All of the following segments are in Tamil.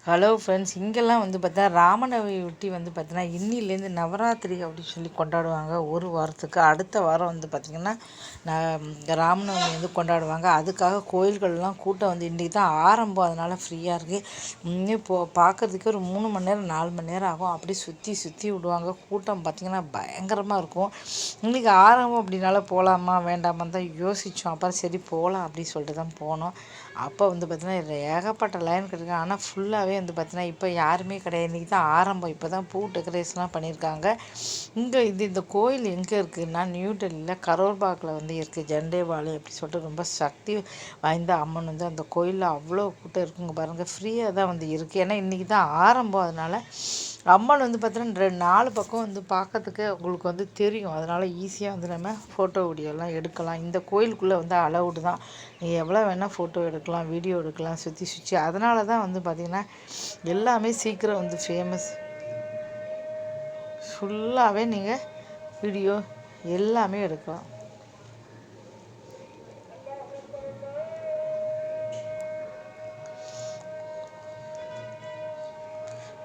ஹலோ ஃப்ரெண்ட்ஸ், இங்கெல்லாம் வந்து பார்த்தா ராமநவமி ஒட்டி வந்து பார்த்தீங்கன்னா இன்னிலேருந்து நவராத்திரி அப்படின்னு சொல்லி கொண்டாடுவாங்க. ஒரு வாரத்துக்கு அடுத்த வாரம் வந்து பார்த்திங்கன்னா ராமநவமி வந்து கொண்டாடுவாங்க. அதுக்காக கோயில்கள்லாம் கூட்டம் வந்து இன்றைக்கி தான் ஆரம்பம். அதனால் ஃப்ரீயாக இருக்குது. இன்னும் பார்க்குறதுக்கு ஒரு 3 மணி நேரம் 4 மணி நேரம் ஆகும். அப்படியே சுற்றி சுற்றி விடுவாங்க. கூட்டம் பார்த்திங்கன்னா பயங்கரமாக இருக்கும். இன்றைக்கி ஆரம்பம் அப்படின்னால போகலாமா வேண்டாமான்னு தான் யோசித்தோம். அப்புறம் சரி போகலாம் அப்படின்னு சொல்லிட்டு தான் போனோம். அப்போ வந்து பார்த்திங்கன்னா ஏகப்பட்ட லைன் கிடைக்கும். ஆனால் ஃபுல்லாகவே வந்து பார்த்தீங்கன்னா இப்போ யாருமே கிடையாது. இன்றைக்கி தான் ஆரம்பம். இப்போ தான் பூ டெக்கரேஷன்லாம் பண்ணியிருக்காங்க. இங்கே இந்த கோயில் எங்கே இருக்குதுன்னா நியூ டெல்லியில் கரோல்பாக்கில் வந்து இருக்குது. ஜண்டேவாலி அப்படி சொல்லிட்டு ரொம்ப சக்தி வாய்ந்த அம்மன் வந்து அந்த கோயிலில் அவ்வளோ கூட்டம் இருக்குங்க பாருங்கள். ஃப்ரீயாக தான் வந்து இருக்குது. ஏன்னா இன்றைக்கி தான் ஆரம்பம். அதனால் அம்மன் வந்து பார்த்தீங்கன்னா 4 பக்கம் வந்து பார்க்கறதுக்கு உங்களுக்கு வந்து தெரியும். அதனால் ஈஸியாக வந்து நம்ம ஃபோட்டோ வீடியோலாம் எடுக்கலாம். இந்த கோயிலுக்குள்ளே வந்து அலவுடு தான். நீங்கள் எவ்வளோ வேணால் ஃபோட்டோ எடுக்கலாம், வீடியோ எடுக்கலாம் சுற்றி சுற்றி. அதனால தான் வந்து பார்த்திங்கன்னா எல்லாமே சீக்கிரம் வந்து ஃபேமஸ். ஃபுல்லாகவே நீங்கள் வீடியோ எல்லாமே எடுக்கலாம்.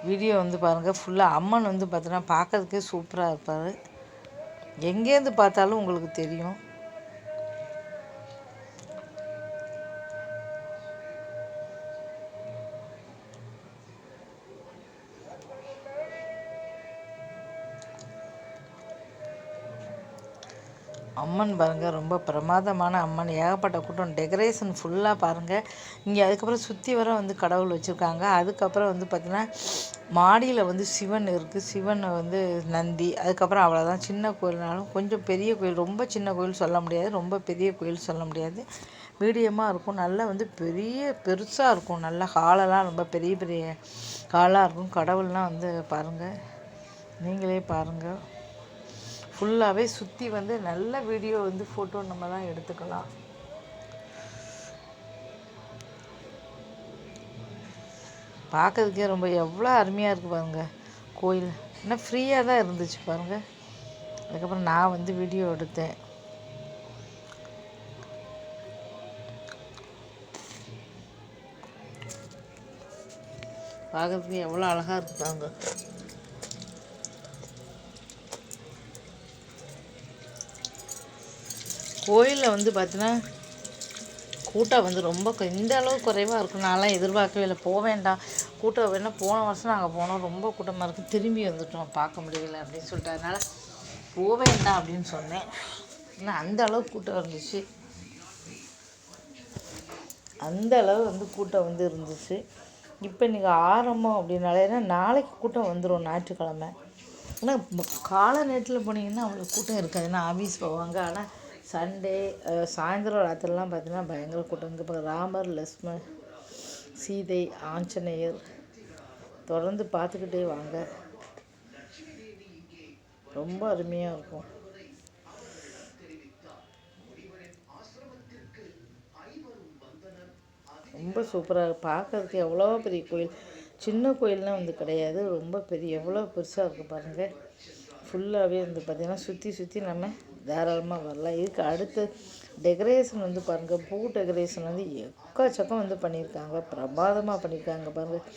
வீடியோ வந்து பாருங்கள். ஃபுல்லாக அம்மன் வந்து பார்த்தீங்கன்னா பார்க்கறதுக்கே சூப்பராக இருப்பார். எங்கேருந்து பார்த்தாலும் உங்களுக்கு தெரியும். அம்மன் பாருங்கள், ரொம்ப பிரமாதமான அம்மன். ஏகப்பட்ட கூட்டம். டெக்கரேஷன் ஃபுல்லாக பாருங்கள். இங்கே அதுக்கப்புறம் சுற்றி வர வந்து கடவுள் வச்சுருக்காங்க. அதுக்கப்புறம் வந்து பார்த்திங்கன்னா மாடியில் வந்து சிவன் இருக்குது. சிவன் வந்து நந்தி. அதுக்கப்புறம் அவ்வளோதான். சின்ன கோயில்னாலும் கொஞ்சம் பெரிய கோயில். ரொம்ப சின்ன கோயில் சொல்ல முடியாது, ரொம்ப பெரிய கோயில் சொல்ல முடியாது. மீடியமாக இருக்கும். நல்லா வந்து பெருசாக இருக்கும். நல்லா ஹாலெல்லாம் ரொம்ப பெரிய பெரிய ஹாலாக இருக்கும். கடவுள்லாம் வந்து பாருங்கள், நீங்களே பாருங்கள். ஃபுல்லாகவே சுற்றி வந்து நல்ல வீடியோ வந்து ஃபோட்டோ நம்ம தான் எடுத்துக்கலாம். பார்க்கறதுக்கே ரொம்ப எவ்வளோ அருமையாக இருக்குது பாருங்கள் கோயில். ஏன்னா ஃப்ரீயாக தான் இருந்துச்சு பாருங்கள். அதுக்கப்புறம் நான் வந்து வீடியோ எடுத்தேன். பார்க்கறதுக்கு எவ்வளோ அழகாக இருக்குது பாருங்கள். கோயிலில் வந்து பார்த்தீங்கன்னா கூட்டம் வந்து ரொம்ப இந்த அளவுக்கு குறைவாக இருக்கும். நான்லாம் எதிர்பார்க்கவே இல்லை. போக வேண்டாம், கூட்டம் வேணால் போன வருஷம் நாங்கள் போனோம், ரொம்ப கூட்டமாக இருக்குது, திரும்பி வந்துட்டோம், பார்க்க முடியல அப்படின்னு சொல்லிட்டு. அதனால் போக வேண்டாம் அப்படின்னு சொன்னேன். ஏன்னா அந்த அளவுக்கு கூட்டம் இருந்துச்சு. அந்த அளவு வந்து கூட்டம் வந்து இருந்துச்சு. இப்போ நீங்கள் ஆரம்பம் அப்படின்னாலே ஏன்னா நாளைக்கு கூட்டம் வந்துடும், ஞாயிற்றுக்கிழமை. ஆனால் காலை நேரத்தில் போனீங்கன்னா அவ்வளோ கூட்டம் இருக்காது. ஏன்னா ஆஃபீஸ் போவாங்க. ஆனால் சண்டே சாயந்தரம் ராத்திரிலாம் பார்த்தீங்கன்னா பயங்கர கூட்டம். இங்கே இப்போ ராமர், லக்ஷ்மண், சீதை, ஆஞ்சநேயர் தொடர்ந்து பார்த்துக்கிட்டே வாங்க. ரொம்ப அருமையாக இருக்கும். ரொம்ப சூப்பராக பார்க்கறதுக்கு எவ்வளோ பெரிய கோயில். சின்ன கோயில்னால் வந்து கிடையாது, ரொம்ப பெரிய எவ்வளோ பெருசாக இருக்குது பாருங்கள். ஃபுல்லாகவே வந்து பார்த்திங்கன்னா சுற்றி சுற்றி நம்ம தாராளமாக வரலாம். இதுக்கு அடுத்து டெக்கரேஷன் வந்து பாருங்கள். பூ டெக்கரேஷன் வந்து எக்கச்சக்கம் வந்து பண்ணியிருக்காங்க. பிரமாதமாக பண்ணியிருக்காங்க பாருங்கள்.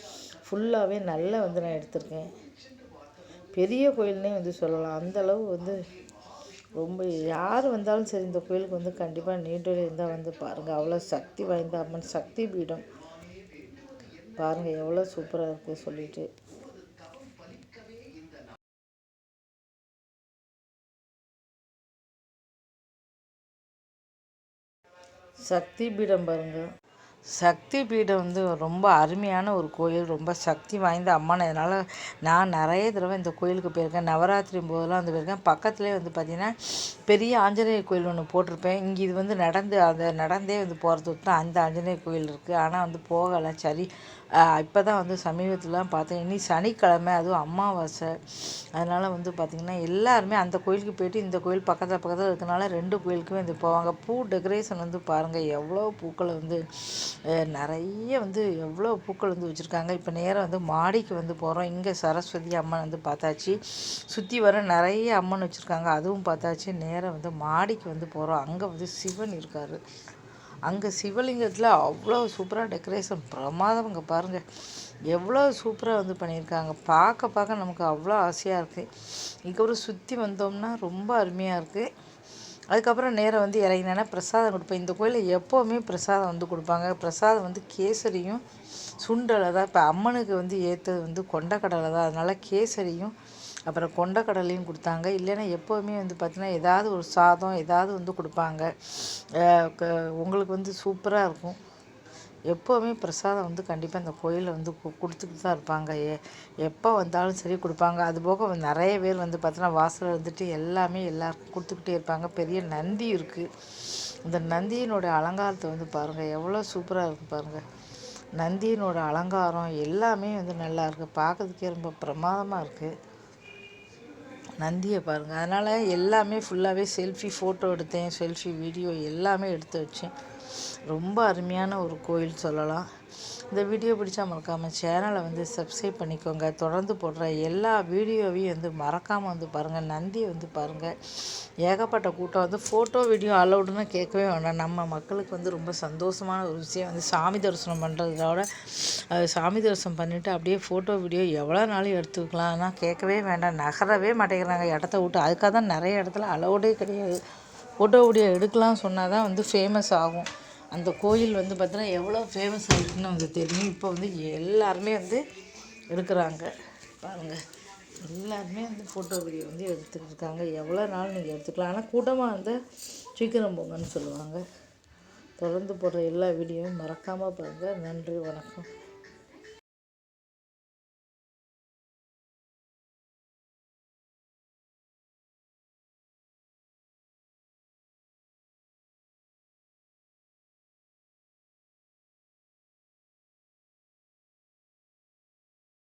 ஃபுல்லாகவே நல்லா வந்து நான் எடுத்திருக்கேன். பெரிய கோயில்னே வந்து சொல்லலாம். அந்தளவு வந்து ரொம்ப யார் வந்தாலும் சரி இந்த கோயிலுக்கு வந்து கண்டிப்பாக நீண்டோடு இருந்தால் வந்து பாருங்கள். அவ்வளோ சக்தி வாய்ந்த அம்மன், சக்தி பீடம் பாருங்கள் எவ்வளோ சூப்பராக இருக்குது சொல்லிட்டு. சக்தி பீடம் பாருங்கள். சக்தி பீடம் வந்து ரொம்ப அருமையான ஒரு கோயில். ரொம்ப சக்தி வாய்ந்த அம்மன். அதனால் நான் நிறைய தடவை இந்த கோயிலுக்கு போயிருக்கேன். நவராத்திரி போதெல்லாம் வந்து போயிருக்கேன். பக்கத்துலேயே வந்து பார்த்திங்கன்னா பெரிய ஆஞ்சநேயர் கோயில் ஒன்று போட்டிருப்பேன். இங்கே இது வந்து நடந்தே வந்து போகிறது தான் அந்த ஆஞ்சநேயர் கோயில் இருக்குது. ஆனால் வந்து போகலை. சரி, இப்போ தான் வந்து சமீபத்திலலாம் பார்த்தேன். இனி சனிக்கிழமை, அதுவும் அமாவாசை. அதனால் வந்து பார்த்திங்கன்னா எல்லாருமே அந்த கோயிலுக்கு போய்ட்டு இந்த கோயில் பக்கத்தில் இருக்கிறனால 2 கோயிலுக்குமே வந்து போவாங்க. பூ டெக்கரேஷன் வந்து பாருங்கள் எவ்வளோ பூக்களை வந்து நிறைய வந்து எவ்வளோ பூக்கள் வந்து வச்சுருக்காங்க. இப்போ நேராக வந்து மாடிக்கு வந்து போகிறோம். இங்கே சரஸ்வதி அம்மன் வந்து பார்த்தாச்சு. சுற்றி வர நிறைய அம்மன் வச்சுருக்காங்க, அதுவும் பார்த்தாச்சு. நேராக வந்து மாடிக்கு வந்து போகிறோம். அங்கே வந்து சிவன் இருக்கார். அங்கே சிவலிங்கத்தில் அவ்வளோ சூப்பராக டெக்கரேஷன் பிரமாதம். இங்கே பாருங்கள் எவ்வளோ சூப்பராக வந்து பண்ணியிருக்காங்க. பார்க்க பார்க்க நமக்கு அவ்வளோ ஆசையாக இருக்குது. இதுக்கப்புறம் சுற்றி வந்தோம்னா ரொம்ப அருமையாக இருக்குது. அதுக்கப்புறம் நேரா வந்து இறங்கினேன்னா பிரசாதம் கொடுப்பேன். இந்த கோயிலில் எப்போவுமே பிரசாதம் வந்து கொடுப்பாங்க. பிரசாதம் வந்து கேசரியும் சுண்டலை தான். இப்போ அம்மனுக்கு வந்து ஏற்றது வந்து கொண்டக்கடலை தான். அதனால் கேசரியும் அப்புறம் கொண்டக்கடலையும் கொடுத்தாங்க. இல்லைன்னா எப்போவுமே வந்து பார்த்திங்கன்னா ஏதாவது ஒரு சாதம் ஏதாவது வந்து கொடுப்பாங்க. உங்களுக்கு வந்து சூப்பராக இருக்கும். எப்போவுமே பிரசாதம் வந்து கண்டிப்பாக இந்த கோயிலில் வந்து கொடுத்துக்கிட்டு தான் இருப்பாங்க. எப்போ வந்தாலும் சரி கொடுப்பாங்க. அதுபோக நிறைய பேர் வந்து பார்த்தீங்கன்னா வாசலில் இருந்துட்டு எல்லாமே எல்லாருக்கும் கொடுத்துக்கிட்டே இருப்பாங்க. பெரிய நந்தி இருக்குது. இந்த நந்தியினோட அலங்காரத்தை வந்து பாருங்கள், எவ்வளோ சூப்பராக இருக்குது பாருங்கள். நந்தியினோட அலங்காரம் எல்லாமே வந்து நல்லா இருக்குது. பார்க்கறதுக்கே ரொம்ப பிரமாதமாக இருக்குது நந்தியை பாருங்கள். அதனால் எல்லாமே ஃபுல்லாகவே செல்ஃபி ஃபோட்டோ எடுத்தேன், செல்ஃபி வீடியோ எல்லாமே எடுத்து வச்சேன். ரொம்ப அருமையான ஒரு கோயில் சொல்லலாம். இந்த வீடியோ பிடிச்சா மறக்காமல் சேனலை வந்து சப்ஸ்கிரைப் பண்ணிக்கோங்க. தொடர்ந்து போடுற எல்லா வீடியோவையும் வந்து மறக்காமல் வந்து பாருங்கள். நந்தியை வந்து பாருங்கள். ஏகப்பட்ட கூட்டம் வந்து ஃபோட்டோ வீடியோ அலௌடுன்னு கேட்கவே வேண்டாம். நம்ம மக்களுக்கு வந்து ரொம்ப சந்தோஷமான ஒரு விஷயம் வந்து சாமி தரிசனம் பண்ணுறதோட சாமி தரிசனம் பண்ணிவிட்டு அப்படியே ஃபோட்டோ வீடியோ எவ்வளோ நாளும் எடுத்துக்கலாம். ஆனால் கேட்கவே வேண்டாம், நகரவே மாட்டேங்கிறாங்க இடத்த விட்டு. அதுக்காக தான் நிறைய இடத்துல அலௌடே கிடையாது. ஃபோட்டோ வீடியோ எடுக்கலாம் சொன்னால் தான் வந்து ஃபேமஸ் ஆகும். அந்த கோயில் வந்து பார்த்தீங்கன்னா எவ்வளோ ஃபேமஸ் ஆகிருக்குன்னு வந்து தெரியும். இப்போ வந்து எல்லாருமே வந்து எடுக்கிறாங்க பாருங்கள். எல்லாருமே வந்து ஃபோட்டோ வீடியோ வந்து எடுத்துக்கிட்டு இருக்காங்க. எவ்வளோ நாள் நீங்கள் எடுத்துக்கலாம். ஆனால் கூட்டமாக வந்து சீக்கிரம் போங்கன்னு சொல்லுவாங்க. தொடர்ந்து போடுற எல்லா வீடியோவும் மறக்காமல் பாருங்கள். நன்றி, வணக்கம்.